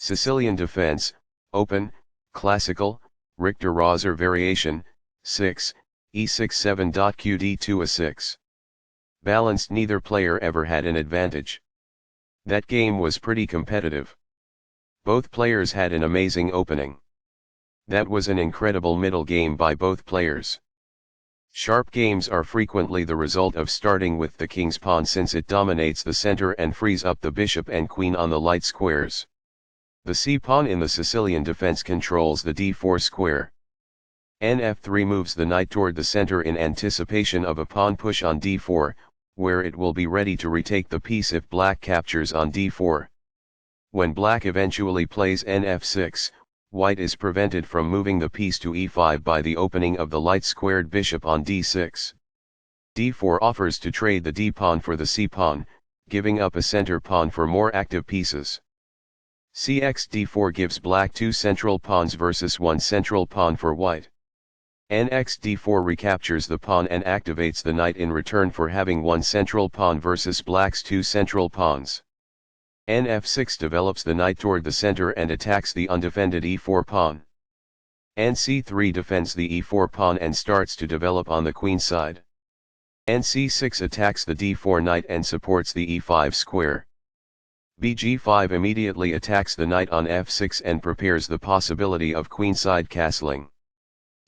Sicilian defense, open, classical, Richter-Rauzer variation, 6, e6 7.qd2 a6. Balanced, neither player ever had an advantage. That game was pretty competitive. Both players had an amazing opening. That was an incredible middle game by both players. Sharp games are frequently the result of starting with the king's pawn, since it dominates the center and frees up the bishop and queen on the light squares. The c-pawn in the Sicilian defense controls the d4 square. Nf3 moves the knight toward the center in anticipation of a pawn push on d4, where it will be ready to retake the piece if black captures on d4. When black eventually plays nf6, white is prevented from moving the piece to e5 by the opening of the light-squared bishop on d6. d4 offers to trade the d-pawn for the c-pawn, giving up a center pawn for more active pieces. Cx d4 gives black 2 central pawns versus 1 central pawn for white. Nx d4 recaptures the pawn and activates the knight in return for having 1 central pawn versus black's 2 central pawns. Nf6 develops the knight toward the center and attacks the undefended e4 pawn. Nc3 defends the e4 pawn and starts to develop on the queen side. Nc6 attacks the d4 knight and supports the e5 square. Bg5 immediately attacks the knight on f6 and prepares the possibility of queenside castling.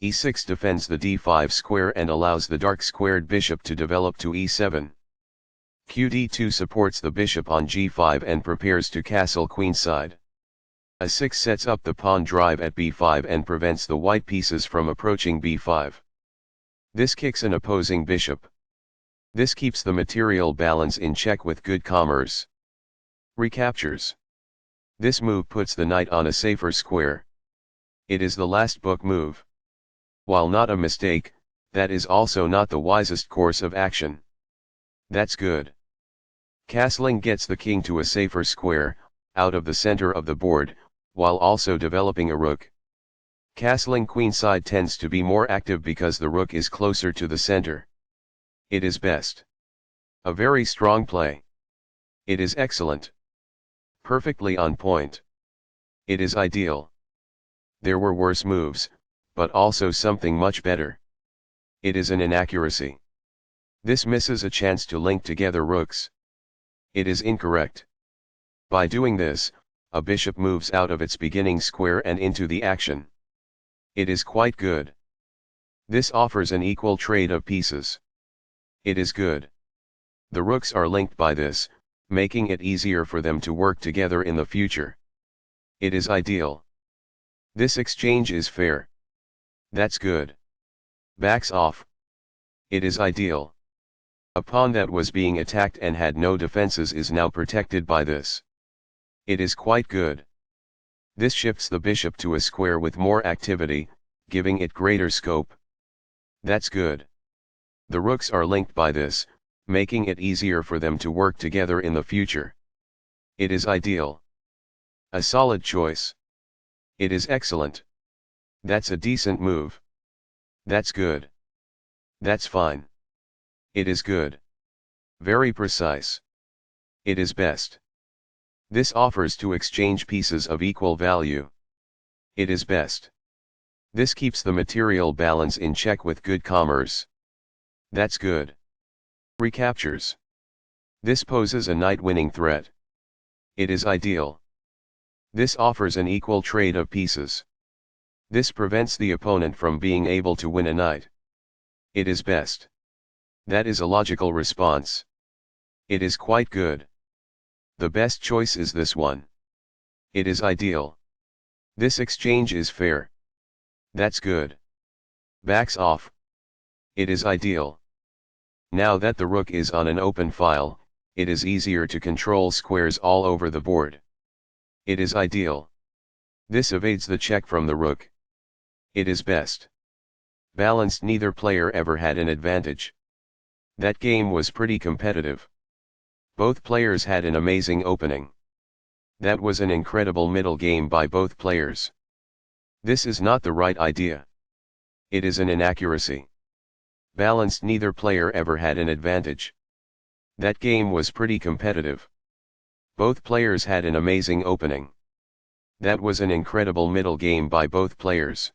e6 defends the d5 square and allows the dark squared bishop to develop to e7. Qd2 supports the bishop on g5 and prepares to castle queenside. a6 sets up the pawn drive at b5 and prevents the white pieces from approaching b5. This kicks an opposing bishop. This keeps the material balance in check with good commerce. Recaptures. This move puts the knight on a safer square. It is the last book move. While not a mistake, that is also not the wisest course of action. That's good. Castling gets the king to a safer square, out of the center of the board, while also developing a rook. Castling queenside tends to be more active because the rook is closer to the center. It is best. A very strong play. It is excellent. Perfectly on point. It is ideal. There were worse moves, but also something much better. It is an inaccuracy. This misses a chance to link together rooks. It is incorrect. By doing this, a bishop moves out of its beginning square and into the action. It is quite good. This offers an equal trade of pieces. It is good. The rooks are linked by this, making it easier for them to work together in the future. It is ideal. This exchange is fair. That's good. Backs off. It is ideal. A pawn that was being attacked and had no defenses is now protected by this. It is quite good. This shifts the bishop to a square with more activity, giving it greater scope. That's good. The rooks are linked by this, making it easier for them to work together in the future. It is ideal. A solid choice. It is excellent. That's a decent move. That's good. That's fine. It is good. Very precise. It is best. This offers to exchange pieces of equal value. It is best. This keeps the material balance in check with good commerce. That's good. Recaptures. This poses a knight-winning threat. It is ideal. This offers an equal trade of pieces. This prevents the opponent from being able to win a knight. It is best. That is a logical response. It is quite good. The best choice is this one. It is ideal. This exchange is fair. That's good. Backs off. It is ideal. Now that the rook is on an open file, it is easier to control squares all over the board. It is ideal. This evades the check from the rook. It is best. Balanced, neither player ever had an advantage. That game was pretty competitive. Both players had an amazing opening. That was an incredible middle game by both players. This is not the right idea. It is an inaccuracy. Balanced, neither player ever had an advantage. That game was pretty competitive. Both players had an amazing opening. That was an incredible middle game by both players.